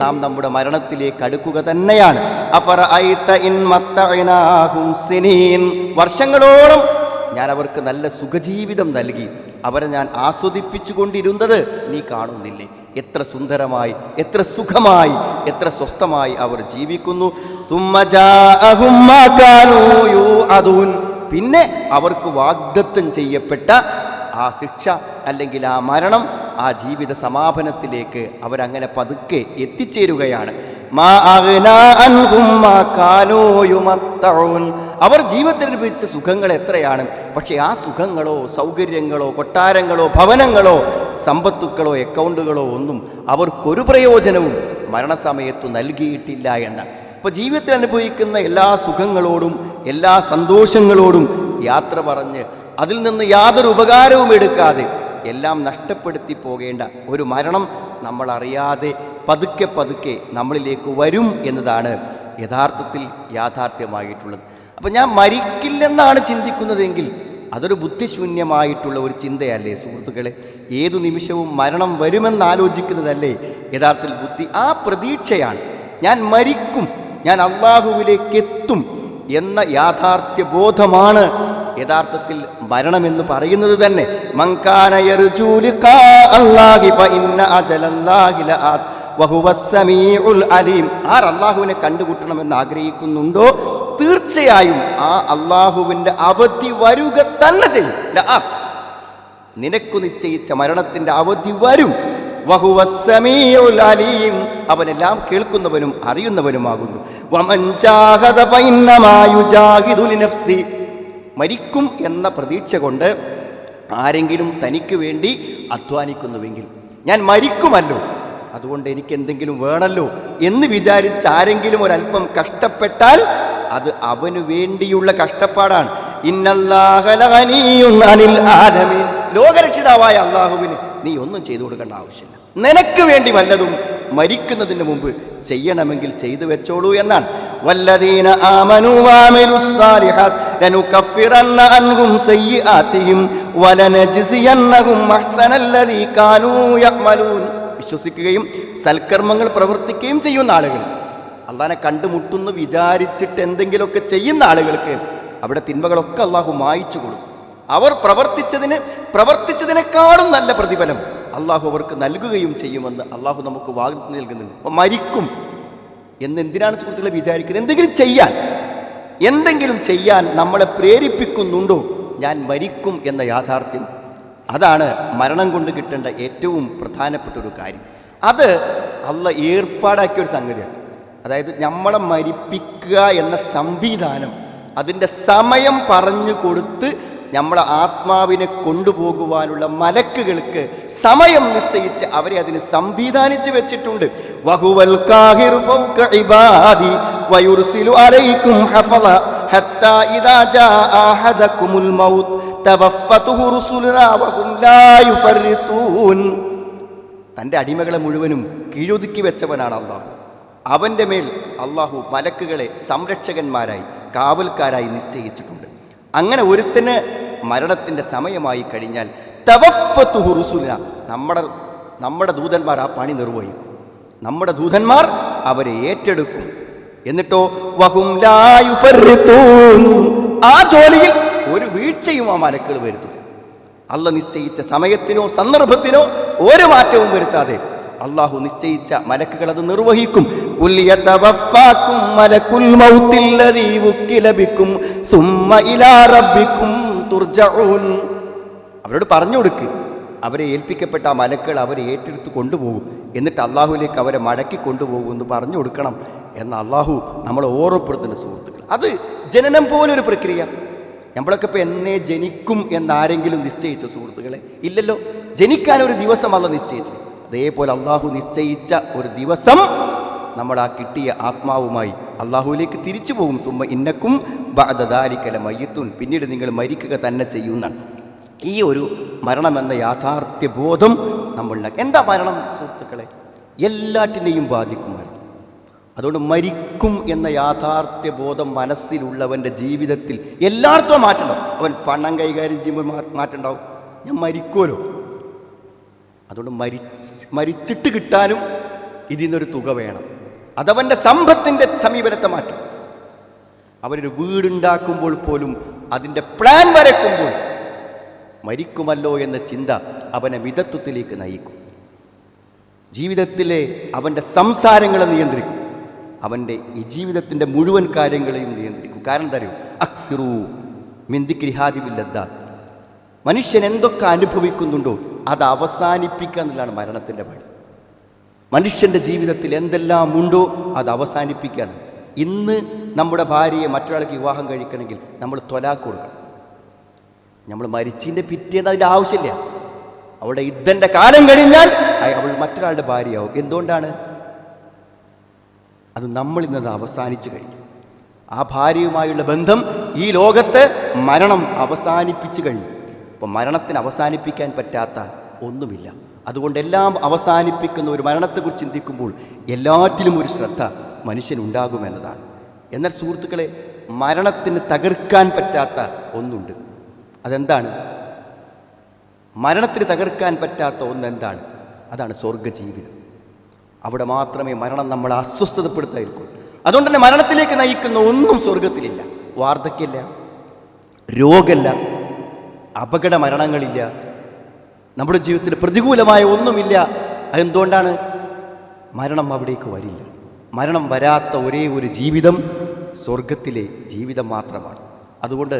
നാം നമ്മുടെ മരണത്തിലേക്ക് അടുക്കുക തന്നെയാണ്. വർഷങ്ങളോളം ഞാൻ അവർക്ക് നല്ല സുഖജീവിതം നൽകി, അവരെ ഞാൻ ആസ്വദിപ്പിച്ചുകൊണ്ടിരുന്നത് നീ കാണുന്നില്ലേ? എത്ര സുന്ദരമായി, എത്ര സുഖമായി, എത്ര സ്വസ്ഥമായി അവർ ജീവിക്കുന്നു. പിന്നെ അവർക്ക് വാഗ്ദത്തം ചെയ്യപ്പെട്ട ആ ശിക്ഷ അല്ലെങ്കിൽ ആ മരണം, ആ ജീവിത സമാപനത്തിലേക്ക് അവരങ്ങനെ പതുക്കെ എത്തിച്ചേരുകയാണ്. അവർ ജീവിതത്തിൽ ലഭിച്ച സുഖങ്ങൾ എത്രയാണ്, പക്ഷെ ആ സുഖങ്ങളോ സൗകര്യങ്ങളോ കൊട്ടാരങ്ങളോ ഭവനങ്ങളോ സമ്പത്തുക്കളോ അക്കൗണ്ടുകളോ ഒന്നും അവർക്കൊരു പ്രയോജനവും മരണസമയത്തു നൽകിയിട്ടില്ല എന്നാണ്. അപ്പോൾ ജീവിതത്തിൽ അനുഭവിക്കുന്ന എല്ലാ സുഖങ്ങളോടും എല്ലാ സന്തോഷങ്ങളോടും യാത്ര പറഞ്ഞ് അതിൽ നിന്ന് യാതൊരു ഉപകാരവും എടുക്കാതെ എല്ലാം നഷ്ടപ്പെടുത്തി പോകേണ്ട ഒരു മരണം നമ്മൾ അറിയാതെ പതുക്കെ പതുക്കെ നമ്മളിലേക്ക് വരും എന്നതാണ് യഥാർത്ഥത്തിൽ യാഥാർത്ഥ്യമായിട്ടുള്ളത്. അപ്പം ഞാൻ മരിക്കില്ലെന്നാണ് ചിന്തിക്കുന്നതെങ്കിൽ അതൊരു ബുദ്ധിശൂന്യമായിട്ടുള്ള ഒരു ചിന്തയല്ലേ സുഹൃത്തുക്കളെ? ഏതു നിമിഷവും മരണം വരുമെന്നാലോചിക്കുന്നതല്ലേ യഥാർത്ഥത്തിൽ ബുദ്ധി? ആ പ്രതീക്ഷയാണ്. ഞാൻ മരിക്കും, ഞാൻ അള്ളാഹുവിലേക്ക് എത്തും എന്ന യാഥാർത്ഥ്യ ബോധമാണ് യഥാർത്ഥത്തിൽ മരണമെന്ന് പറയുന്നത് തന്നെ. ആർ അള്ളാഹുവിനെ കണ്ടുമുട്ടണമെന്ന് ആഗ്രഹിക്കുന്നുണ്ടോ തീർച്ചയായും ആ അള്ളാഹുവിൻ്റെ അവധി വരുക തന്നെ ചെയ്യും. നിനക്കു നിശ്ചയിച്ച മരണത്തിന്റെ അവധി വരും. അവനെല്ലാം കേൾക്കുന്നവനും അറിയുന്നവനുമാകുന്നു. മരിക്കും എന്ന പ്രതീക്ഷ കൊണ്ട് ആരെങ്കിലും തനിക്ക് വേണ്ടി അധ്വാനിക്കുന്നുവെങ്കിൽ, ഞാൻ മരിക്കുമല്ലോ അതുകൊണ്ട് എനിക്ക് എന്തെങ്കിലും വേണമല്ലോ എന്ന് വിചാരിച്ച് ആരെങ്കിലും ഒരല്പം കഷ്ടപ്പെട്ടാൽ അത് അവന് വേണ്ടിയുള്ള കഷ്ടപ്പാടാണ്. ലോകരക്ഷിതാവായ അള്ളാഹുവിന് നീ ഒന്നും ചെയ്തു കൊടുക്കേണ്ട ആവശ്യമില്ല. നിനക്ക് വേണ്ടി വല്ലതും മരിക്കുന്നതിന് മുമ്പ് ചെയ്യണമെങ്കിൽ ചെയ്തു വെച്ചോളൂ എന്നാണ്. വല്ലദീന ആമനൂ വഅമിലുസ്സാലിഹാത്ത് ലനുകഫിറന്ന അൻഹും സയ്യിആതിഹിം വലനജ്സിയന്നഹും അഹ്സനല്ലദീ കാനൂ യഅമലൂൻ. വിശ്വസിക്കുകയും സൽക്കർമ്മങ്ങൾ പ്രവർത്തിക്കുകയും ചെയ്യുന്ന ആളുകൾ, അള്ളാഹനെ കണ്ടുമുട്ടുന്നു വിചാരിച്ചിട്ട് എന്തെങ്കിലുമൊക്കെ ചെയ്യുന്ന ആളുകൾക്ക് അവിടെ തിന്മകളൊക്കെ അള്ളാഹു മായിച്ചു കൊടുക്കും. അവർ പ്രവർത്തിച്ചതിനേക്കാളും നല്ല പ്രതിഫലം അള്ളാഹു അവർക്ക് നൽകുകയും ചെയ്യുമെന്ന് അള്ളാഹു നമുക്ക് വാഗ്ദത്തം നൽകുന്നുണ്ട്. അപ്പം മരിക്കും എന്തിനാണ് സുഹൃത്തുക്കളെ വിചാരിക്കുന്നത്? എന്തെങ്കിലും ചെയ്യാൻ നമ്മളെ പ്രേരിപ്പിക്കുന്നുണ്ടോ? ഞാൻ മരിക്കും എന്ന യാഥാർത്ഥ്യം, അതാണ് മരണം കൊണ്ട് കിട്ടേണ്ട ഏറ്റവും പ്രധാനപ്പെട്ട ഒരു കാര്യം. അത് അള്ളാഹ് ഏർപ്പാടാക്കിയൊരു സംഗതിയാണ്. അതായത് നമ്മളെ മരിപ്പിക്കുക എന്ന സംവിധാനം, അതിൻ്റെ സമയം പറഞ്ഞു കൊടുത്ത് നമ്മളെ ആത്മാവിനെ കൊണ്ടുപോകുവാനുള്ള മലക്കുകൾക്ക് സമയം നിശ്ചയിച്ച് അവരെ അതിന് സംവിധാനിച്ച് വെച്ചിട്ടുണ്ട്. വഹുവൽ കാഹിറു ഫൗക ഇബാദി വയുർസിലു അലൈക്കും ഹഫള ഹത്താ ഇദാ ജാ അഹദകുമുൽ മൗത്ത് തവഫത്തുഹു റുസുലുനാ വഹും ലാ യുഫർരിതൂൻ. തൻ്റെ അടിമകളെ മുഴുവനും കീഴൊതുക്കി വെച്ചവനാണ് അള്ളാഹു. അവൻ്റെ മേൽ അള്ളാഹു മലക്കുകളെ സംരക്ഷകന്മാരായി കാവൽക്കാരായി നിശ്ചയിച്ചിട്ടുണ്ട്. അങ്ങനെ ഒരുത്തന് മരണത്തിൻ്റെ സമയമായി കഴിഞ്ഞാൽ തവഫത്തുഹു റുസുലുനാ, നമ്മുടെ ദൂതന്മാർ ആ പണി നിർവഹിക്കും. നമ്മുടെ ദൂതന്മാർ അവരെ ഏറ്റെടുക്കും. എന്നിട്ടോ വഹും ലാ യുഫർരിതൂൻ, ആ ജോലിയിൽ ഒരു വീഴ്ചയും ആ മലക്കുകൾ വരുത്തില്ല. അള്ളാഹ് നിശ്ചയിച്ച സമയത്തിനോ സന്ദർഭത്തിനോ ഒരു മാറ്റവും വരുത്താതെ അള്ളാഹു നിശ്ചയിച്ച മലക്കുകൾ അത് നിർവഹിക്കും. അവരോട് പറഞ്ഞു കൊടുക്ക്, അവരെ ഏൽപ്പിക്കപ്പെട്ട ആ മലക്കുകൾ അവരെ ഏറ്റെടുത്ത് കൊണ്ടുപോകും, എന്നിട്ട് അള്ളാഹുലേക്ക് അവരെ മടക്കി കൊണ്ടുപോകും എന്ന് പറഞ്ഞു കൊടുക്കണം എന്ന് അള്ളാഹു നമ്മളെ ഓർമ്മപ്പെടുത്തുന്ന സുഹൃത്തുക്കൾ. അത് ജനനം പോലൊരു പ്രക്രിയ. നമ്മളൊക്കെ ഇപ്പോൾ എന്നേ ജനിക്കും എന്നാരെങ്കിലും നിശ്ചയിച്ച സുഹൃത്തുക്കളെ? ഇല്ലല്ലോ. ജനിക്കാനൊരു ദിവസം അള്ളാഹ് നിശ്ചയിച്ചു. അതേപോലെ അള്ളാഹു നിശ്ചയിച്ച ഒരു ദിവസം നമ്മൾ ആ കിട്ടിയ ആത്മാവുമായി അള്ളാഹുവിലേക്ക് തിരിച്ചു പോകും. സുമ്മ ഇന്നക്കും ബഅദ ദാലിക ലമയ്യിത്തുൻ, പിന്നീട് നിങ്ങൾ മരിക്കുക തന്നെ ചെയ്യുന്നതാണ്. ഈ ഒരു മരണമെന്ന യാഥാർത്ഥ്യ ബോധം നമ്മളിൽ. എന്താ മരണം സുഹൃത്തുക്കളെ? എല്ലാറ്റിനെയും ബാധിക്കും മരണം. അതുകൊണ്ട് മരിക്കും എന്ന യാഥാർത്ഥ്യ ബോധം മനസ്സിലുള്ളവൻ്റെ ജീവിതത്തിൽ എല്ലായിടത്തും മാറ്റണ്ടാവും. അവൻ പണം കൈകാര്യം ചെയ്യുമ്പോൾ മാറ്റണ്ടാവും. ഞാൻ മരിക്കുമല്ലോ, അതുകൊണ്ട് മരിച്ചിട്ട് കിട്ടാനും ഇതിൽ നിന്നൊരു തുക വേണം. അതവൻ്റെ സമ്പത്തിൻ്റെ സമീപനത്തെ മാറ്റും. അവനൊരു വീടുണ്ടാക്കുമ്പോൾ പോലും അതിൻ്റെ പ്ലാൻ വരയ്ക്കുമ്പോൾ മരിക്കുമല്ലോ എന്ന ചിന്ത അവനെ മിതത്വത്തിലേക്ക് നയിക്കും. ജീവിതത്തിലെ അവൻ്റെ സംസാരങ്ങളെ നിയന്ത്രിക്കും. അവൻ്റെ ഈ ജീവിതത്തിൻ്റെ മുഴുവൻ കാര്യങ്ങളെയും നിയന്ത്രിക്കും. കാരണം എന്താ അറിയോ? അക്സിറു മിൻ ദിക്രി ഹാദിമിൽ ലദ്ദാത്ത്. മനുഷ്യൻ എന്തൊക്കെ അനുഭവിക്കുന്നുണ്ടോ അത് അവസാനിപ്പിക്കുക എന്നുള്ളതാണ് മരണത്തിൻ്റെ പണി. മനുഷ്യൻ്റെ ജീവിതത്തിൽ എന്തെല്ലാം ഉണ്ടോ അത് അവസാനിപ്പിക്കുക. ഇന്ന് നമ്മുടെ ഭാര്യയെ മറ്റൊരാൾക്ക് വിവാഹം കഴിക്കണമെങ്കിൽ നമ്മൾ ത്വലാഖ് കൊടുക്കണം. നമ്മൾ മരിച്ചതിൻ്റെ പിറ്റേന്ന് അതിൻ്റെ ആവശ്യമില്ല. അവളുടെ ഇദ്ദൻ്റെ കാലം കഴിഞ്ഞാൽ അവൾ മറ്റൊരാളുടെ ഭാര്യയാവും. എന്തുകൊണ്ടാണ്? അത് നമ്മൾ ഇന്നത് അവസാനിച്ചു കഴിഞ്ഞു. ആ ഭാര്യയുമായുള്ള ബന്ധം ഈ ലോകത്ത് മരണം അവസാനിപ്പിച്ചു കഴിഞ്ഞു. അപ്പം മരണത്തിന് അവസാനിപ്പിക്കാൻ പറ്റാത്ത ഒന്നുമില്ല. അതുകൊണ്ട് എല്ലാം അവസാനിപ്പിക്കുന്ന ഒരു മരണത്തെക്കുറിച്ച് ചിന്തിക്കുമ്പോൾ എല്ലാറ്റിലും ഒരു ശ്രദ്ധ മനുഷ്യനുണ്ടാകുമെന്നതാണ്. എന്നാൽ സുഹൃത്തുക്കളെ, മരണത്തിന് തകർക്കാൻ പറ്റാത്ത ഒന്നുണ്ട്. അതെന്താണ്? മരണത്തിന് തകർക്കാൻ പറ്റാത്ത ഒന്നെന്താണ്? അതാണ് സ്വർഗജീവിതം. അവിടെ മാത്രമേ മരണം നമ്മളെ അസ്വസ്ഥതപ്പെടുത്തായിരിക്കും. അതുകൊണ്ട് തന്നെ മരണത്തിലേക്ക് നയിക്കുന്ന ഒന്നും സ്വർഗത്തിലില്ല. വാർദ്ധക്യമില്ല, രോഗമില്ല, അപകട മരണങ്ങളില്ല, നമ്മുടെ ജീവിതത്തിൽ പ്രതികൂലമായ ഒന്നുമില്ല. അതെന്തുകൊണ്ടാണ്? മരണം അവിടേക്ക് വരില്ല. മരണം വരാത്ത ഒരേ ഒരു ജീവിതം സ്വർഗത്തിലെ ജീവിതം മാത്രമാണ്. അതുകൊണ്ട്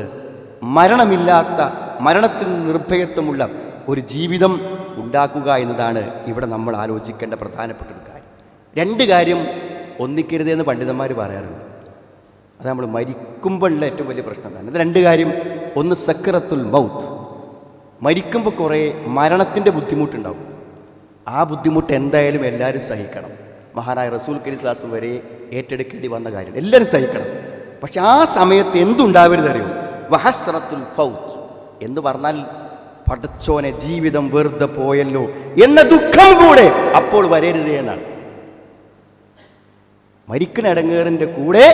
മരണമില്ലാത്ത, മരണത്തിൽ നിർഭയത്വമുള്ള ഒരു ജീവിതം ഉണ്ടാക്കുക എന്നതാണ് ഇവിടെ നമ്മൾ ആലോചിക്കേണ്ട പ്രധാനപ്പെട്ട ഒരു കാര്യം. രണ്ട് കാര്യം ഒന്നിക്കരുതെന്ന് പണ്ഡിതന്മാർ പറയാറുണ്ട്. അത് നമ്മൾ മരിക്കുമ്പോഴുള്ള ഏറ്റവും വലിയ പ്രശ്നം എന്താണ്? ഇത് രണ്ട് കാര്യം. ഒന്ന് സക്കറത്തുൽ മൗത്ത്. മരിക്കുമ്പോൾ കുറേ മരണത്തിൻ്റെ ബുദ്ധിമുട്ടുണ്ടാവും. ആ ബുദ്ധിമുട്ട് എന്തായാലും എല്ലാവരും സഹിക്കണം. മഹാനായ റസൂൽ കരീം സ്വല്ലല്ലാഹു അലൈഹി വസല്ലം വരെ ഏറ്റെടുക്കേണ്ടി വന്ന കാര്യം എല്ലാവരും സഹിക്കണം. പക്ഷെ ആ സമയത്ത് എന്തുണ്ടാവരുത് അറിയോ? വഹസ്റത്തുൽ ഫൗത്ത് എന്ന് പറഞ്ഞാൽ പടച്ചോനെ ജീവിതം വെറുതെ പോയല്ലോ എന്ന ദുഃഖം കൂടെ അപ്പോൾ വരരുത് എന്നാണ്. മരിക്കുന്ന ഇടങ്ങേറിൻ്റെ കൂടെ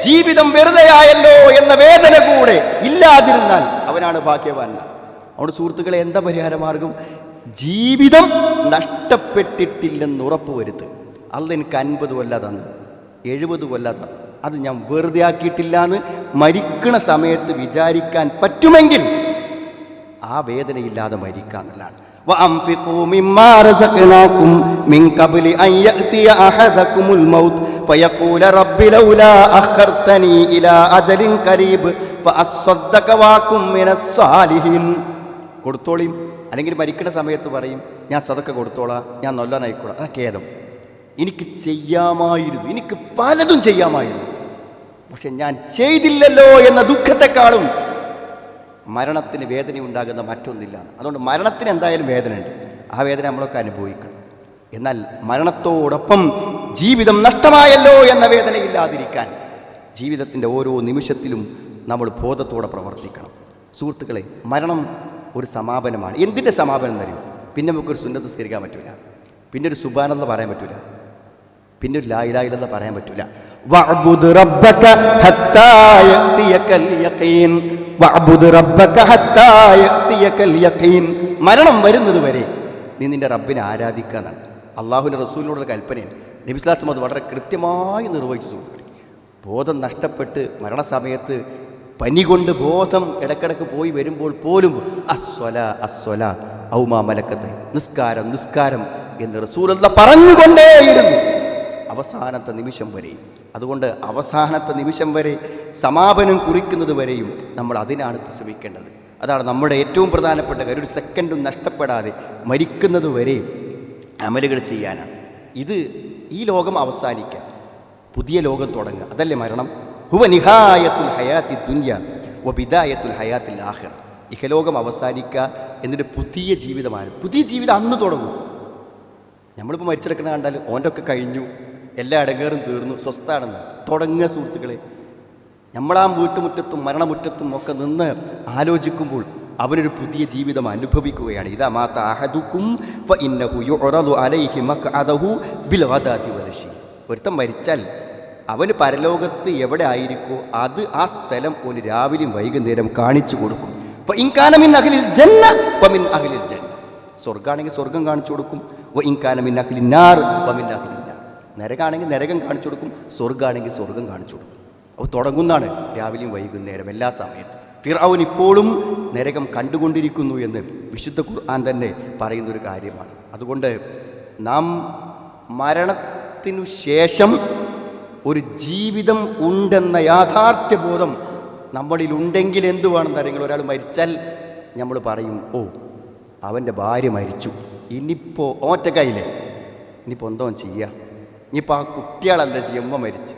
ജീവിതം വെറുതെയായല്ലോ എന്ന വേദന കൂടെ ഇല്ലാതിരുന്നാൽ അവനാണ് ഭാഗ്യവാൻ. അവിടെ സുഹൃത്തുക്കളെ, എന്താ പരിഹാരമാർഗം? ജീവിതം നഷ്ടപ്പെട്ടിട്ടില്ലെന്ന് ഉറപ്പുവരുത്തുക. അല്ല എനിക്ക് 50 കൊല്ലം തന്നു, 70 കൊല്ലം തന്നു, അത് ഞാൻ വെറുതെ ആക്കിയിട്ടില്ല എന്ന് മരിക്കണ സമയത്ത് വിചാരിക്കാൻ പറ്റുമെങ്കിൽ ആ വേദനയില്ലാതെ മരിക്കാന്നുള്ളതാണ്. وأنفقوا مما رزقناكم من قبل أن يأتي أحدكم الموت فيقول رب لولا أخرتني إلى أجل قريب فأصدق وأكن من الصالحين. കൊടുത്തോളിയും. അല്ലെങ്കിൽ മരിക്കുന്ന സമയത്ത് പറയും, ഞാൻ സദക്ക കൊടുത്തോളാം, ഞാൻ നല്ലവനായിക്കോളാം. അതാ ഖേദം. എനിക്ക് ചെയ്യാമായിരുന്നു, എനിക്ക് പലതും ചെയ്യാമായിരുന്നു, പക്ഷെ ഞാൻ ചെയ്തില്ലല്ലോ എന്ന ദുഃഖത്തെക്കാളും മരണത്തിന് വേദന ഉണ്ടാകുന്ന മറ്റൊന്നില്ല. അതുകൊണ്ട് മരണത്തിന് എന്തായാലും വേദനയുണ്ട്. ആ വേദന നമ്മളൊക്കെ അനുഭവിക്കണം. എന്നാൽ മരണത്തോടൊപ്പം ജീവിതം നഷ്ടമായല്ലോ എന്ന വേദനയില്ലാതിരിക്കാൻ ജീവിതത്തിൻ്റെ ഓരോ നിമിഷത്തിലും നമ്മൾ ബോധത്തോടെ പ്രവർത്തിക്കണം. സുഹൃത്തുക്കളെ, മരണം ഒരു സമാപനമാണ്. എന്തിൻ്റെ സമാപനം എന്നറിയും? പിന്നെ നമുക്കൊരു സുന്നത്ത് നിസ്കരിക്കാൻ പറ്റില്ല, പിന്നെ ഒരു സുബ്ഹാനല്ലാഹ് പറയാൻ പറ്റില്ല, പിന്നെ ഒരു ലാ ഇലാഹ ഇല്ലല്ലാഹ് പറയാൻ പറ്റില്ല. വഅബ്ദുർ റബ്ബക ഹത്താ യഅതിയകൽ യഖീൻ, വഅബ്ദുർ റബ്ബക ഹത്താ യഅതിയകൽ യഖീൻ. മരണം വരുന്നത് വരെ നീ നിന്റെ റബ്ബിനെ ആരാധിക്കാനാണ് അള്ളാഹുവിൻ്റെ റസൂലിനോടുള്ള കൽപ്പനയാണ്. നബി സ്വല്ലല്ലാഹു അലൈഹി വസല്ലം അത് വളരെ കൃത്യമായി നിർവഹിച്ചു. ബോധം നഷ്ടപ്പെട്ട് മരണസമയത്ത് പനി കൊണ്ട് ബോധം ഇടക്കിടക്ക് പോയി വരുമ്പോൾ പോലും അസ്വലാ അസ്വലാ ഔമാ മലക്കത്തെ, നിസ്കാരം നിസ്കാരം എന്ന് റസൂലുള്ളാഹി പറഞ്ഞുകൊണ്ടേയിരുന്നു അവസാനത്തെ നിമിഷം വരെയും. അതുകൊണ്ട് അവസാനത്തെ നിമിഷം വരെ, സമാപനം കുറിക്കുന്നത് വരെയും നമ്മൾ അതിനാണ് ശ്രമിക്കേണ്ടത്. അതാണ് നമ്മുടെ ഏറ്റവും പ്രധാനപ്പെട്ട കാര്യം. ഒരു സെക്കൻഡും നഷ്ടപ്പെടാതെ മരിക്കുന്നത് വരെ അമലുകൾ ചെയ്യാനാണ്. ഇത് ഈ ലോകം അവസാനിക്കുക, പുതിയ ലോകം തുടങ്ങുക, അതല്ലേ മരണം. ഹുവ നിഹായത്തുൽ ഹയാത്തി ദുനിയ വ ബിദായത്തുൽ ഹയാത്തിൽ ആഖിറ. ഇഹലോകം അവസാനിക്കുക, എന്നിട്ട് പുതിയ ജീവിതമാണ്. പുതിയ ജീവിതം അന്ന് തുടങ്ങും. നമ്മളിപ്പോൾ മരിച്ചെടുക്കണ കണ്ടാൽ ഓൻ്റെ ഒക്കെ കഴിഞ്ഞു, എല്ലാ ഇടങ്ങേറും തീർന്നു, സ്വസ്ഥാണെന്ന് തുടങ്ങുക. സുഹൃത്തുക്കളെ, നമ്മളാ വീട്ടുമുറ്റത്തും മരണമുറ്റത്തും ഒക്കെ നിന്ന് ആലോചിക്കുമ്പോൾ അവനൊരു പുതിയ ജീവിതം അനുഭവിക്കുകയാണ്. ഇദാ മാത അഹദുക്കും ഫഇന്നഹു യുഅറദു അലൈഹി മഖഅദഹു ബിൽ ഗദാതി വലശി. ഒരുത്തൻ മരിച്ചാൽ അവന് പരലോകത്ത് എവിടെ ആയിരിക്കോ അത് ആ സ്ഥലം ഒരു രാവിലെയും വൈകുന്നേരം കാണിച്ചു കൊടുക്കും. ഫഇൻ കാന മിൻ അഹ്ലിൽ ജന്ന ഫമിൻ അഹ്ലിൽ ജന്ന. സ്വർഗ്ഗാണെങ്കിൽ സ്വർഗം കാണിച്ചു കൊടുക്കും. വഇൻ കാന മിൻ അഹ്ലിൻ നാർ ഫമിൻ അഹ്ലിൻ നാർ. നരകാണെങ്കിൽ നരകം കാണിച്ചു കൊടുക്കും, സ്വർഗ്ഗമാണെങ്കിൽ സ്വർഗം കാണിച്ചു കൊടുക്കും. അത് തുടങ്ങുന്നതാണ് രാവിലെയും വൈകുന്നേരം എല്ലാ സമയത്തും. ഫിർഔൻ ഇപ്പോഴും നരകം കണ്ടുകൊണ്ടിരിക്കുന്നു എന്ന് വിശുദ്ധ ഖുർആൻ തന്നെ പറയുന്നൊരു കാര്യമാണ്. അതുകൊണ്ട് നാം മരണത്തിനു ശേഷം ഒരു ജീവിതം ഉണ്ടെന്ന യാഥാർത്ഥ്യബോധം നമ്മളിലുണ്ടെങ്കിൽ എന്ത് വേണമെന്ന് അറിയുമ്പോൾ ഒരാൾ മരിച്ചാൽ നമ്മൾ പറയും, ഓ അവൻ്റെ ഭാര്യ മരിച്ചു, ഇനിയിപ്പോൾ ഒറ്റക്കയില്ലേ, ഇനിയിപ്പോൾ എന്തോ ചെയ്യുക, ഇനിയിപ്പോൾ ആ കുട്ടികളെന്താ ചെയ്യുക, ഉമ്മ മരിച്ച്.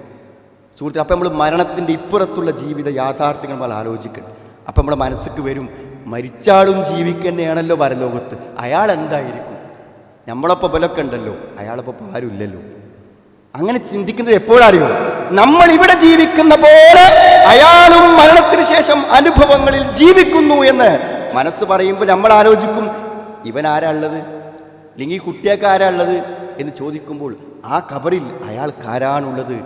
സുഹൃത്ത്, അപ്പം നമ്മൾ മരണത്തിൻ്റെ ഇപ്പുറത്തുള്ള ജീവിത യാഥാർത്ഥ്യങ്ങൾ നമ്മൾ ആലോചിക്കണം. അപ്പം നമ്മുടെ മനസ്സിക്ക് വരും, മരിച്ചാളും ജീവിക്കുന്നതാണല്ലോ പരലോകത്ത്, അയാൾ എന്തായിരിക്കും, നമ്മളപ്പോൾ ബലമൊക്കെ ഉണ്ടല്ലോ, അയാളപ്പോൾ ആരുമില്ലല്ലോ. അങ്ങനെ ചിന്തിക്കുന്നത് എപ്പോഴറിയോ, നമ്മൾ ഇവിടെ ജീവിക്കുന്ന പോലെ അയാളും മരണത്തിന് ശേഷം അനുഭവങ്ങളിൽ ജീവിക്കുന്നു എന്ന് മനസ്സ് പറയുമ്പോൾ നമ്മൾ ആലോചിക്കും, ഇവൻ ആരാ ഉള്ളത്, അല്ലെങ്കിൽ കുട്ടിയൊക്കെ ആരാ ഉള്ളത് എന്ന് ചോദിക്കുമ്പോൾ ആ ഖബറിൽ അയാൾക്കാരാണുള്ളത്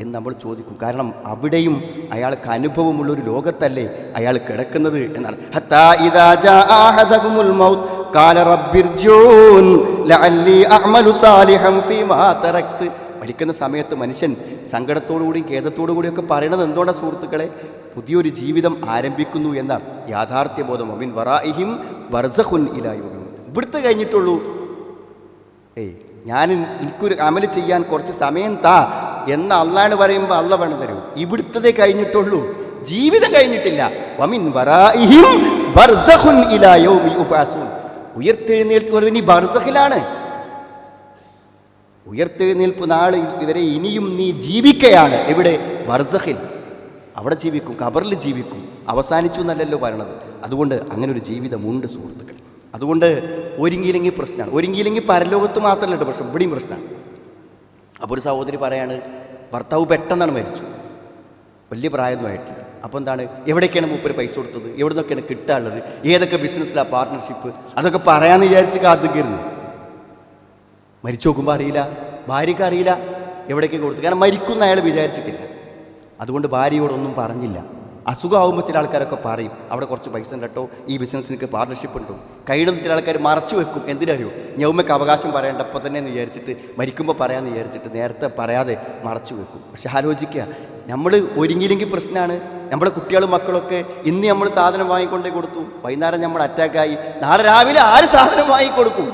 എന്ന് നമ്മൾ ചോദിക്കും. കാരണം അവിടെയും അയാൾക്ക് അനുഭവമുള്ളൊരു ലോകത്തല്ലേ അയാൾ കിടക്കുന്നത് എന്നാണ്. മരിക്കുന്ന സമയത്ത് മനുഷ്യൻ സങ്കടത്തോടുകൂടിയും ഖേദത്തോടുകൂടിയൊക്കെ പറയണത് എന്തുകൊണ്ടാണ് സുഹൃത്തുക്കളെ? പുതിയൊരു ജീവിതം ആരംഭിക്കുന്നു എന്ന യാഥാർത്ഥ്യബോധം. മിൻ വറാഇഹിം ബർസഖുൻ ഇലാ യൗമി, ഇവിടുത്തെ കഴിഞ്ഞിട്ടുള്ളൂ, എനിക്കൊരു അമല് ചെയ്യാൻ കുറച്ച് സമയം താ എന്ന് അള്ളാഹ് പറയുമ്പോൾ അള്ള വേണം തരൂ, ഇവിടുത്തതേ കഴിഞ്ഞിട്ടുള്ളൂ, ജീവിതം കഴിഞ്ഞിട്ടില്ല. വമിൻ വറാഇഹിം ബർസഖുൻ ഇലാ യൗമി യുബഅസൂൻ, ഉയർത്തെഴുന്നേൽപ്പ് ഇനി ബർസഖിലാണ്, ഉയർത്തെഴുന്നേൽപ്പ് നാളിൽ ഇവരെ ഇനിയും നീ ജീവിക്കുകയാണ്. എവിടെ? ബർസഖിൽ, അവിടെ ജീവിക്കും, ഖബറിൽ ജീവിക്കും. അവസാനിച്ചു എന്നല്ലല്ലോ പറയണത്. അതുകൊണ്ട് അങ്ങനെ ഒരു ജീവിതമുണ്ട് സുഹൃത്തുക്കൾ. അതുകൊണ്ട് ഒരുങ്ങിയില്ലെങ്കിൽ പ്രശ്നമാണ്. ഒരുങ്ങിയില്ലെങ്കിൽ പരലോകത്ത് മാത്രമല്ല കേട്ടോ പ്രശ്നം, ഇവിടെയും പ്രശ്നമാണ്. അപ്പോൾ ഒരു സഹോദരി പറയാണ്, ഭർത്താവ് പെട്ടെന്നാണ് മരിച്ചു, വലിയ പ്രായമൊന്നുമായിട്ടില്ല. അപ്പോൾ എന്താണ്, എവിടേക്കാണ് മൂപ്പര് പൈസ കൊടുത്തത്, എവിടെ നിന്നൊക്കെയാണ് കിട്ടാനുള്ളത്, ഏതൊക്കെ ബിസിനസ്സിലാണ് പാർട്ട്ണർഷിപ്പ്, അതൊക്കെ പറയാമെന്ന് വിചാരിച്ച് കാത്തിരിക്കുന്നു. മരിച്ചു നോക്കുമ്പോൾ അറിയില്ല, ഭാര്യയ്ക്ക് അറിയില്ല എവിടേക്ക് കൊടുത്തു. കാരണം മരിക്കുന്ന അയാൾ വിചാരിച്ചിട്ടില്ല. അതുകൊണ്ട് ഭാര്യയോടൊന്നും പറഞ്ഞില്ല. അസുഖമാകുമ്പോൾ ചില ആൾക്കാരൊക്കെ പറയും, അവിടെ കുറച്ച് പൈസ ഉണ്ട് കേട്ടോ, ഈ ബിസിനസ്സിനൊക്കെ പാർട്ണർഷിപ്പ് ഉണ്ടോ, കയ്യിലൊന്നും ചില ആൾക്കാർ മറച്ചു വെക്കും. എന്തിനറിയോ, ഞമ്മക്ക് അവകാശം പറയേണ്ടപ്പോൾ തന്നെ എന്ന് വിചാരിച്ചിട്ട്, മരിക്കുമ്പോൾ പറയാമെന്ന് വിചാരിച്ചിട്ട് നേരത്തെ പറയാതെ മറച്ചു വെക്കും. പക്ഷെ ആലോചിക്കുക, നമ്മൾ ഒരുങ്ങിയില്ലെങ്കിൽ പ്രശ്നമാണ്. നമ്മളെ കുട്ടികളും മക്കളൊക്കെ ഇന്ന് നമ്മൾ സാധനം വാങ്ങിക്കൊണ്ടേ കൊടുത്തു, വൈകുന്നേരം നമ്മൾ അറ്റാക്കായി, നാളെ രാവിലെ ആര് സാധനം വാങ്ങിക്കൊടുക്കും?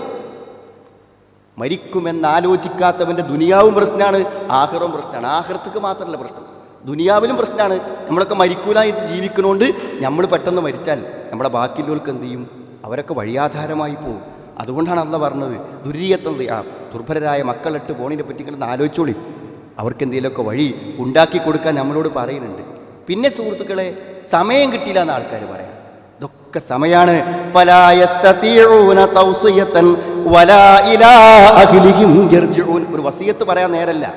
മരിക്കുമെന്നാലോചിക്കാത്തവൻ്റെ ദുനിയാവും പ്രശ്നമാണ്, ആഖിറവും പ്രശ്നമാണ്. ആഖിറത്തേക്ക് മാത്രമല്ല പ്രശ്നം, ദുനിയാവിലും പ്രശ്നമാണ്. നമ്മളൊക്കെ മരിക്കൂലായിട്ട് ജീവിക്കണോണ്ട് നമ്മൾ പെട്ടെന്ന് മരിച്ചാൽ നമ്മളെ ബാക്കിയുള്ളവർക്ക് എന്ത് ചെയ്യും? അവരൊക്കെ വഴിയാധാരമായി പോകും. അതുകൊണ്ടാണ് അള്ളാഹ് പറഞ്ഞത്, ദുരിയത്തത് ആ ദുർബലരായ മക്കളിട്ട് പോണിനെ പറ്റിക്കൊണ്ട് ആലോചിച്ചോളി, അവർക്ക് എന്തെങ്കിലുമൊക്കെ വഴി ഉണ്ടാക്കി കൊടുക്കാൻ നമ്മളോട് പറയുന്നുണ്ട്. പിന്നെ സുഹൃത്തുക്കളെ, സമയം കിട്ടിയില്ല എന്ന് ആൾക്കാർ പറയാം, ഇതൊക്കെ സമയമാണ്. ഒരു വസിയത്ത് പറയാൻ നേരല്ല,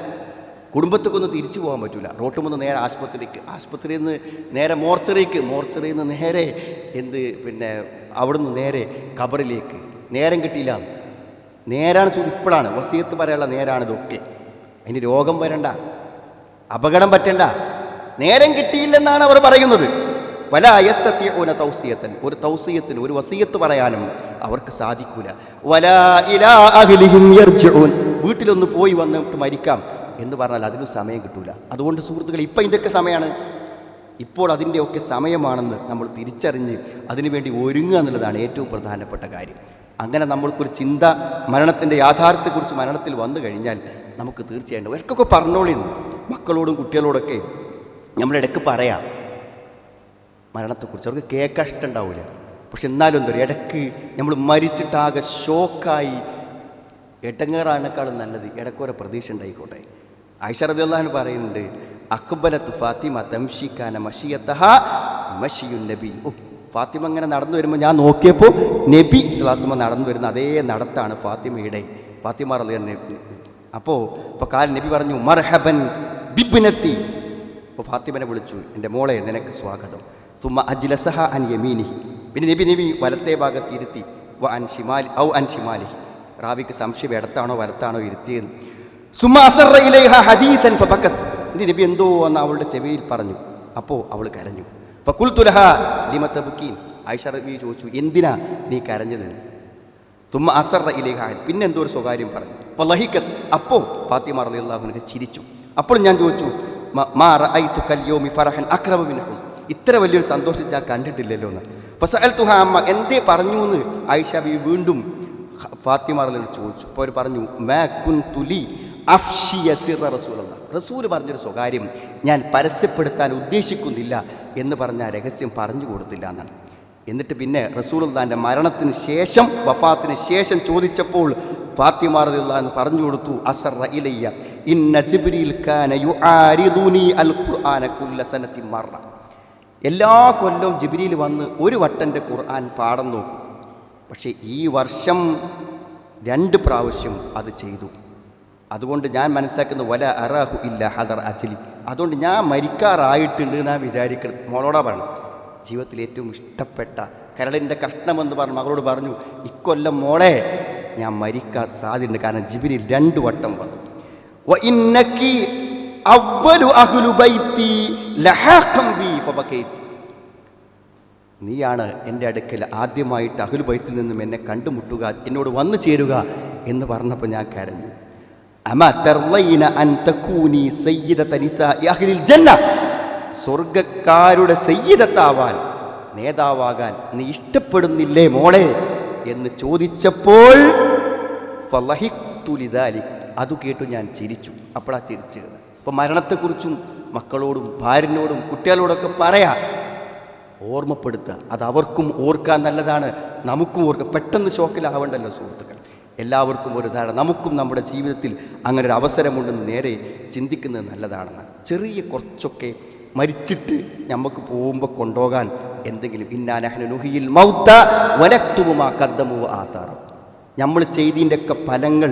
കുടുംബത്തേക്കൊന്നും തിരിച്ചു പോകാൻ പറ്റില്ല. റോട്ട് മുന്ന് നേരെ ആശുപത്രിക്ക്, ആശുപത്രിയിൽ നിന്ന് നേരെ മോർച്ചറിയിൽ നിന്ന് നേരെ പിന്നെ അവിടുന്ന് നേരെ ഖബറിലേക്ക്. നേരം കിട്ടിയില്ല, നേരാണ് ഇപ്പോഴാണ് വസിയത്ത് പറയാനുള്ള നേരാണ് ഇതൊക്കെ. അതിന് രോഗം വരണ്ട, അപകടം പറ്റണ്ട, നേരം കിട്ടിയില്ലെന്നാണ് അവർ പറയുന്നത്. ഒരു തൗസിയത്തിന്, ഒരു വസിയത്ത് പറയാനും അവർക്ക് സാധിക്കൂല. വീട്ടിലൊന്ന് പോയി വന്നിട്ട് മരിക്കാം എന്ന് പറഞ്ഞാൽ അതിനും സമയം കിട്ടൂല. അതുകൊണ്ട് സുഹൃത്തുക്കൾ, ഇപ്പം ഇതിൻ്റെയൊക്കെ സമയമാണ്, ഇപ്പോൾ അതിൻ്റെയൊക്കെ സമയമാണെന്ന് നമ്മൾ തിരിച്ചറിഞ്ഞ് അതിനുവേണ്ടി ഒരുങ്ങുക എന്നുള്ളതാണ് ഏറ്റവും പ്രധാനപ്പെട്ട കാര്യം. അങ്ങനെ നമ്മൾക്കൊരു ചിന്ത മരണത്തിൻ്റെ യാഥാർത്ഥ്യത്തെക്കുറിച്ച് മരണത്തിൽ വന്നു കഴിഞ്ഞാൽ നമുക്ക് തീർച്ചയായിട്ടും ഇവർക്കൊക്കെ പറഞ്ഞോളിന്ന്, മക്കളോടും കുട്ടികളോടൊക്കെ നമ്മളിടയ്ക്ക് പറയാം മരണത്തെക്കുറിച്ച്. അവർക്ക് കേൾക്കാൻ ഇഷ്ടമുണ്ടാവില്ല, പക്ഷെ എന്നാലും എന്താ പറയുക, ഇടയ്ക്ക് നമ്മൾ മരിച്ചിട്ടാകെ ഷോക്കായി എട്ടങ്ങേറാനേക്കാളും നല്ലത് ഇടയ്ക്കൊരു പ്രതീക്ഷ ഉണ്ടായിക്കോട്ടെ. ആയിഷ റളിയല്ലാഹു അൻഹ പറയുന്നുണ്ട്, അക്ബലത്ത് ഫാത്തിമ തംഷിക്കാന മഷിയത്തഹ മഷിയുൻ നബി. ഫാത്തിമ ഇങ്ങനെ നടന്നു വരുമ്പോൾ ഞാൻ നോക്കിയപ്പോൾ നബി സ്വല്ലല്ലാഹു അലൈഹി വസല്ലം നടന്നു വരുന്ന അതേ നടത്താണ് ഫാത്തിമയുടെ. ഫാത്തിമ റളിയല്ലാഹു അൻഹ അപ്പോൾ കാൽ നബി പറഞ്ഞു, മർഹബൻ ബിബ്നത്തി. അപ്പോൾ ഫാത്തിമനെ വിളിച്ചു, എൻ്റെ മോളെ നിനക്ക് സ്വാഗതം. തുമ്മ അജ്ലസഹ അൻ യമീനിഹി, പിന്നെ നബി വലത്തെ ഭാഗത്ത് ഇരുത്തി. അൻ ഷിമാലിഹി, റാവിക്ക് സംശയം ഇടത്താണോ വലത്താണോ ഇരുത്തിയത്. സുമ്മ അസറ ഇലൈഹ ഹദീഥൻ ഫബക്കത്, നബി എന്തോ എന്ന് അവളുടെ ചെവിയിൽ പറഞ്ഞു. അപ്പോൾ അവൾ കരഞ്ഞു. ഫഖുൽതു ലഹാ ലിമ തബ്കീൻ, ആയിഷ റളിയല്ലാഹു ചോദിച്ചു, എന്തിനാ നീ കരഞ്ഞത്? തുമ്മ അസറ ഇലൈഹ, പിന്നെ എന്തോ ഒരു സ്വകാര്യം പറഞ്ഞു. ഫളഹിക്കത്ത്. അപ്പോൾ ഫാത്തിമ റളിയല്ലാഹു അൻഹ ചിരിച്ചു. അപ്പോൾ ഞാൻ ചോദിച്ചു, മാ റഅയ്തുകൽ യൗമി ഫറഹൻ അക്റമ മിൻ ഹുസ്ൻ, ഇത്ര വലിയൊരു സന്തോഷം ഞാൻ കണ്ടിട്ടില്ലല്ലോ എന്ന്. ഫസഅൽതുഹ അമ്മ, എന്തേ പറഞ്ഞു എന്ന് ആയിഷ ബീവി വീണ്ടും ഫാത്തിമ റളിയല്ലാഹു ചോദിച്ചു. അപ്പോൾ അവർ പറഞ്ഞു, മാ കുൻതു ലി അഫ്ഷിയ സിറ റസൂലല്ലാഹ്, റസൂൽ പറഞ്ഞൊരു സ്വകാര്യം ഞാൻ പരസ്യപ്പെടുത്താൻ ഉദ്ദേശിക്കുന്നില്ല എന്ന് പറഞ്ഞ ആ രഹസ്യം പറഞ്ഞു കൊടുത്തില്ല എന്നാണ്. എന്നിട്ട് പിന്നെ റസൂലുള്ളാഹിന്റെ മരണത്തിന് ശേഷം, വഫാത്തിന് ശേഷം ചോദിച്ചപ്പോൾ ഫാത്തിമ റളിയല്ലാഹു അൻഹ പറഞ്ഞു കൊടുത്തു, അസറ ഇലയ്യ ഇന്ന ജിബ്രീൽ കാന യുആരിദുനി അൽ ഖുർആന കുല്ല സനതി മറ, എല്ലാ കൊല്ലവും ജിബ്രീൽ വന്ന് ഒരു വട്ടൻ്റെ ഖുർആൻ പാഠം നോക്കും. പക്ഷേ ഈ വർഷം 2 പ്രാവശ്യം അത് ചെയ്തു. അതുകൊണ്ട് ഞാൻ മനസ്സിലാക്കുന്നത് വല അറാഹു ഇല്ല ഹദർ അജലി, അതുകൊണ്ട് ഞാൻ മരിക്കാറായിട്ടുണ്ട് എന്നാ വിചാരിക്കണം. മോളോടാ പറഞ്ഞു, ജീവിതത്തിൽ ഏറ്റവും ഇഷ്ടപ്പെട്ട കരളിൻ്റെ കഷ്ണമെന്ന് പറഞ്ഞ് മകളോട് പറഞ്ഞു, ഇക്കൊല്ലം മോളെ ഞാൻ മരിക്കാൻ സാധ്യതയുണ്ട്, കാരണം ജിബ്രീൽ 2 വട്ടം വന്നു. വ ഇന്നകി അവ്വലു അഹ്ലു ബൈത്തി ലഹാഖം ബി ഫബകൈതി, നീയാണ് എൻ്റെ അടുക്കൽ ആദ്യമായിട്ട് അഹ്ലു ബൈത്തിൽ നിന്നും എന്നെ കണ്ടുമുട്ടുക, എന്നോട് വന്നു ചേരുക എന്ന് പറഞ്ഞപ്പോൾ ഞാൻ കരഞ്ഞു. അമാ തർളൈന അൻ തകൂനി സയ്യിദത നിസാഇ അഹ്ലിൽ ജന്ന, സ്വർഗ്ഗക്കാരുടെ സയ്യിദത്താവാൻ, നേതാവാകാൻ നീ ഇഷ്ടപ്പെടുന്നില്ലേ മോളെ എന്ന് ചോദിച്ചപ്പോൾ ഫളഹിഖ്തു ലിദാലിക്, അത് കേട്ടു ഞാൻ ചിരിച്ചു. അപ്പോഴാ ചിരിച്ചത്. അപ്പോൾ മരണത്തെക്കുറിച്ചും മക്കളോടും ഭാര്യനോടും കുട്ടികളോടൊക്കെ പറയാം, ഓർമ്മപ്പെടുത്തുക. അത് അവർക്കും ഓർക്കാൻ നല്ലതാണ്, നമുക്കും ഓർക്കുക. പെട്ടെന്ന് ഷോക്കിലാവണ്ടല്ലോ സുഹൃത്തുക്കൾ, എല്ലാവർക്കും ഒരു ധാരണ, നമുക്കും നമ്മുടെ ജീവിതത്തിൽ അങ്ങനെ ഒരു അവസരമുണ്ടെന്ന് നേരെ ചിന്തിക്കുന്നത് നല്ലതാണെന്ന്. ചെറിയ കുറച്ചൊക്കെ മരിച്ചിട്ട് നമുക്ക് പോകുമ്പോൾ കൊണ്ടുപോകാൻ എന്തെങ്കിലും, ഇന്നാ നഹ്നു നുഹിയിൽ മൗത വനക്തുബു മാ ഖദ്ദമു ആസാറു, നമ്മൾ ചെയ്തതിൻ്റെയൊക്കെ ഫലങ്ങൾ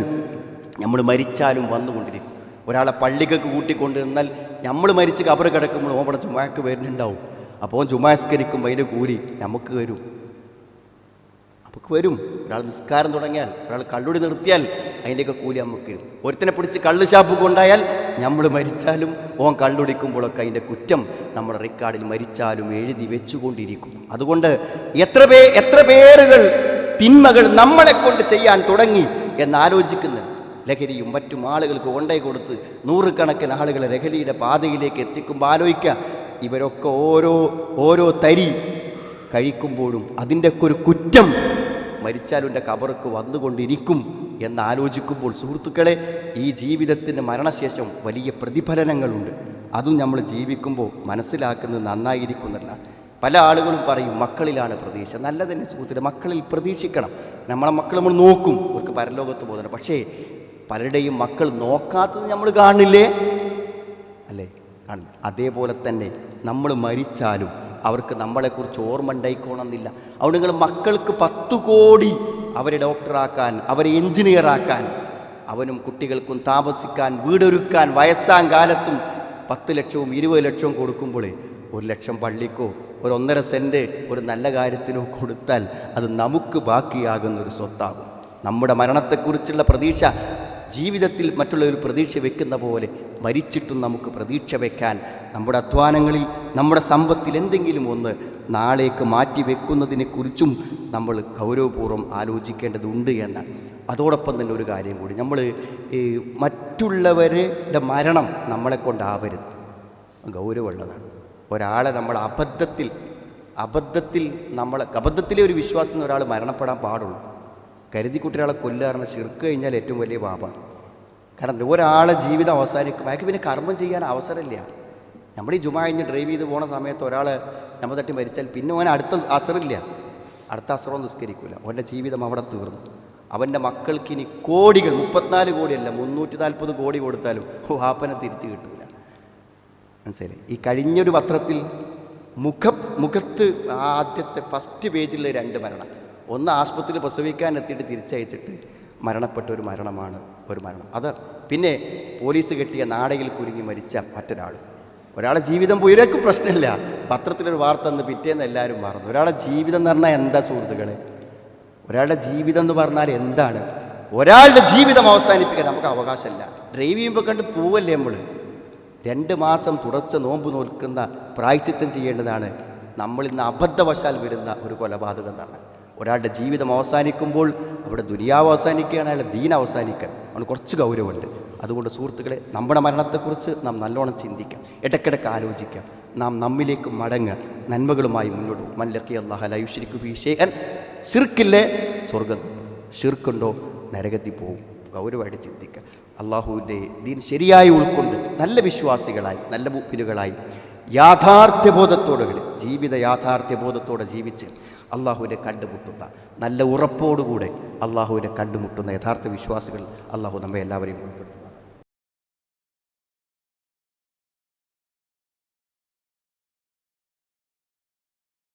നമ്മൾ മരിച്ചാലും വന്നുകൊണ്ടിരിക്കും. ഒരാളെ പള്ളിക്കൊക്കെ കൂട്ടിക്കൊണ്ട് നിന്നാൽ നമ്മൾ മരിച്ച് കബറ് കിടക്കുമ്പോൾ ഓമ്പടെ ജുമാക്ക് വരുന്നുണ്ടാവും. അപ്പോൾ ജുമാസ്കരിക്കുമ്പോൾ അതിൻ്റെ കൂലി നമുക്ക് വരും. ഒരാൾ നിസ്കാരം തുടങ്ങിയാൽ, ഒരാൾ കള്ളുടി നിർത്തിയാൽ അതിൻ്റെയൊക്കെ കൂലി നമുക്ക് വരും. ഒരുത്തനെ പിടിച്ച് കള്ള് ഷാപ്പ് കൊണ്ടായാൽ നമ്മൾ മരിച്ചാലും ഓൻ കള്ളുടിക്കുമ്പോഴൊക്കെ അതിൻ്റെ കുറ്റം നമ്മുടെ റെക്കോർഡിൽ മരിച്ചാലും എഴുതി വെച്ചുകൊണ്ടിരിക്കും. അതുകൊണ്ട് എത്ര പേരുകൾ തിന്മകൾ നമ്മളെ കൊണ്ട് ചെയ്യാൻ തുടങ്ങി എന്നാലോചിക്കുന്നത്. ലഹരിയും മറ്റും ആളുകൾക്ക് കൊണ്ടേ കൊടുത്ത് 100 കണക്കിന് ആളുകളെ ലഹരിയുടെ പാതയിലേക്ക് എത്തിക്കുമ്പോൾ ആലോചിക്കുക, ഇവരൊക്കെ ഓരോ തരി കഴിക്കുമ്പോഴും അതിൻ്റെയൊക്കെ ഒരു കുറ്റം മരിച്ചാലും എൻ്റെ കബർക്ക് വന്നുകൊണ്ടിരിക്കും എന്നാലോചിക്കുമ്പോൾ സുഹൃത്തുക്കളെ, ഈ ജീവിതത്തിൻ്റെ മരണശേഷം വലിയ പ്രതിഫലനങ്ങളുണ്ട്. അതും നമ്മൾ ജീവിക്കുമ്പോൾ മനസ്സിലാക്കുന്നത് നന്നായിരിക്കുന്നല്ല. പല ആളുകളും പറയും മക്കളിലാണ് പ്രതീക്ഷ. നല്ല തന്നെ സുഹൃത്തുക്കളെ, മക്കളിൽ പ്രതീക്ഷിക്കണം. നമ്മളെ മക്കൾ നമ്മൾ നോക്കും, അവർക്ക് പരലോകത്ത് പോകുന്നുണ്ട്. പക്ഷേ പലരുടെയും മക്കൾ നോക്കാത്തത് നമ്മൾ കാണില്ലേ, അല്ലേ? കാണില്ല. അതേപോലെ തന്നെ നമ്മൾ മരിച്ചാലും അവർക്ക് നമ്മളെക്കുറിച്ച് ഓർമ്മ ഉണ്ടായിക്കോണമെന്നില്ല. അവിടെ നിങ്ങൾ മക്കൾക്ക് 10 കോടി അവരെ ഡോക്ടറാക്കാൻ, അവരെ എഞ്ചിനീയറാക്കാൻ, അവനും കുട്ടികൾക്കും താമസിക്കാൻ, വീടൊരുക്കാൻ, വയസ്സാം കാലത്തും 10 ലക്ഷവും 20 ലക്ഷവും കൊടുക്കുമ്പോൾ 1 ലക്ഷം പള്ളിക്കോ 1.5 സെൻറ്റ് ഒരു നല്ല കാര്യത്തിനോ കൊടുത്താൽ അത് നമുക്ക് ബാക്കിയാകുന്നൊരു സ്വത്താകും. നമ്മുടെ മരണത്തെക്കുറിച്ചുള്ള പ്രതീക്ഷ ജീവിതത്തിൽ മറ്റുള്ളവർ പ്രതീക്ഷ വെക്കുന്ന പോലെ മരിച്ചിട്ടും നമുക്ക് പ്രതീക്ഷ വെക്കാൻ, നമ്മുടെ അധ്വാനങ്ങളിൽ, നമ്മുടെ സമ്പത്തിൽ എന്തെങ്കിലും ഒന്ന് നാളേക്ക് മാറ്റി വെക്കുന്നതിനെക്കുറിച്ചും നമ്മൾ ഗൗരവപൂർവ്വം ആലോചിക്കേണ്ടതുണ്ട് എന്നാണ്. അതോടൊപ്പം തന്നെ ഒരു കാര്യം കൂടി, നമ്മൾ മറ്റുള്ളവരുടെ മരണം നമ്മളെ കൊണ്ടാവരുത്, ഗൗരവമുള്ളതാണ്. ഒരാളെ നമ്മൾ അബദ്ധത്തിലെ ഒരു വിശ്വാസം ഒരാൾ മരണപ്പെടാൻ പാടുള്ളൂ. കരുതിക്കുട്ടികളെ കൊല്ലുകാരണം ശിർക്ക് കഴിഞ്ഞാൽ ഏറ്റവും വലിയ പാപമാണ്. കാരണം ഒരാളെ ജീവിതം അവസാനിക്കും, അയാൾക്ക് പിന്നെ കർമ്മം ചെയ്യാൻ അവസരമില്ല. നമ്മൾ ഈ ജുമാ കഴിഞ്ഞ് ഡ്രൈവ് ചെയ്ത് പോണ സമയത്ത് ഒരാൾ നമ്മൾ തട്ടി മരിച്ചാൽ പിന്നെ അവൻ അടുത്ത അസറില്ല, അടുത്ത അസറൊന്നും നിസ്കരിക്കില്ല. അവൻ്റെ ജീവിതം അവിടെ തീർന്നു. അവൻ്റെ മക്കൾക്ക് ഇനി കോടികൾ, 34 കോടിയല്ല 340 കോടി കൊടുത്താലും ഹാപ്പനെ തിരിച്ചു കിട്ടില്ല. മനസ്സിലായി? ഈ കഴിഞ്ഞൊരു പത്രത്തിൽ മുഖത്ത് ആദ്യത്തെ ഫസ്റ്റ് പേജിലുള്ള 2 മരണം, ഒന്ന് ആശുപത്രിയിൽ പ്രസവിക്കാൻ എത്തിയിട്ട് തിരിച്ചയച്ചിട്ട് മരണപ്പെട്ട ഒരു മരണം. അത് പിന്നെ പോലീസ് കെട്ടിയ നാടയിൽ കുരുങ്ങി മരിച്ച ഒരാളെ ജീവിതം പോയി. ഒരാൾക്ക് പ്രശ്നമില്ല, പത്രത്തിലൊരു വാർത്ത തന്ന് പിറ്റേന്ന് എല്ലാവരും മറന്നു. ഒരാളെ ജീവിതം എന്ന് പറഞ്ഞാൽ എന്താ സുഹൃത്തുക്കളെ? ഒരാളുടെ ജീവിതം എന്ന് പറഞ്ഞാൽ എന്താണ്? ഒരാളുടെ ജീവിതം അവസാനിപ്പിക്കാൻ നമുക്ക് അവകാശമില്ല. ഡ്രൈവ് ചെയ്യുമ്പോൾ കണ്ട് പോവല്ലേ നമ്മൾ? 2 മാസം തുടർച്ച നോമ്പ് നോക്കുന്ന പ്രായശ്ചിത്തം ചെയ്യേണ്ടതാണ്. നമ്മളിന്ന് അബദ്ധവശാൽ വരുന്ന ഒരു കൊലപാതകം തന്നെ. ഒരാളുടെ ജീവിതം അവസാനിക്കുമ്പോൾ അവിടെ ദുനിയാവ് അവസാനിക്കുകയാണ്, അയാളുടെ ദീൻ അവസാനിക്കാൻ അവന് കുറച്ച് ഗൗരവമുണ്ട്. അതുകൊണ്ട് സുഹൃത്തുക്കളെ, നമ്മുടെ മരണത്തെക്കുറിച്ച് നാം നല്ലോണം ചിന്തിക്കാം, ഇടയ്ക്കിടയ്ക്ക് ആലോചിക്കാം, നാം നമ്മിലേക്ക് മടങ്ങുക, നന്മകളുമായി മുന്നോട്ട്. മൻ ലഖിയ അല്ലാഹ ലാ യുശ്രികു ബിഹി ഷൈഅൻ, ശിർക്കില്ലേ സ്വർഗം, ശിർക്കുണ്ടോ നരകത്തിൽ പോകും. ഗൗരവമായിട്ട് ചിന്തിക്കുക. അള്ളാഹുവിൻ്റെ ദീൻ ശരിയായി ഉൾക്കൊണ്ട് നല്ല വിശ്വാസികളായി, നല്ല മുഅ്മിനുകളായി, യാഥാർത്ഥ്യബോധത്തോടുകൂടി, ജീവിത യാഥാർത്ഥ്യബോധത്തോടെ ജീവിച്ച് അള്ളാഹുവിനെ കണ്ടുമുട്ടുന്ന, നല്ല ഉറപ്പോടുകൂടെ അള്ളാഹുവിനെ കണ്ടുമുട്ടുന്ന യഥാർത്ഥ വിശ്വാസികൾ അള്ളാഹു നമ്മെ എല്ലാവരെയും ഉൾപ്പെടുത്തും.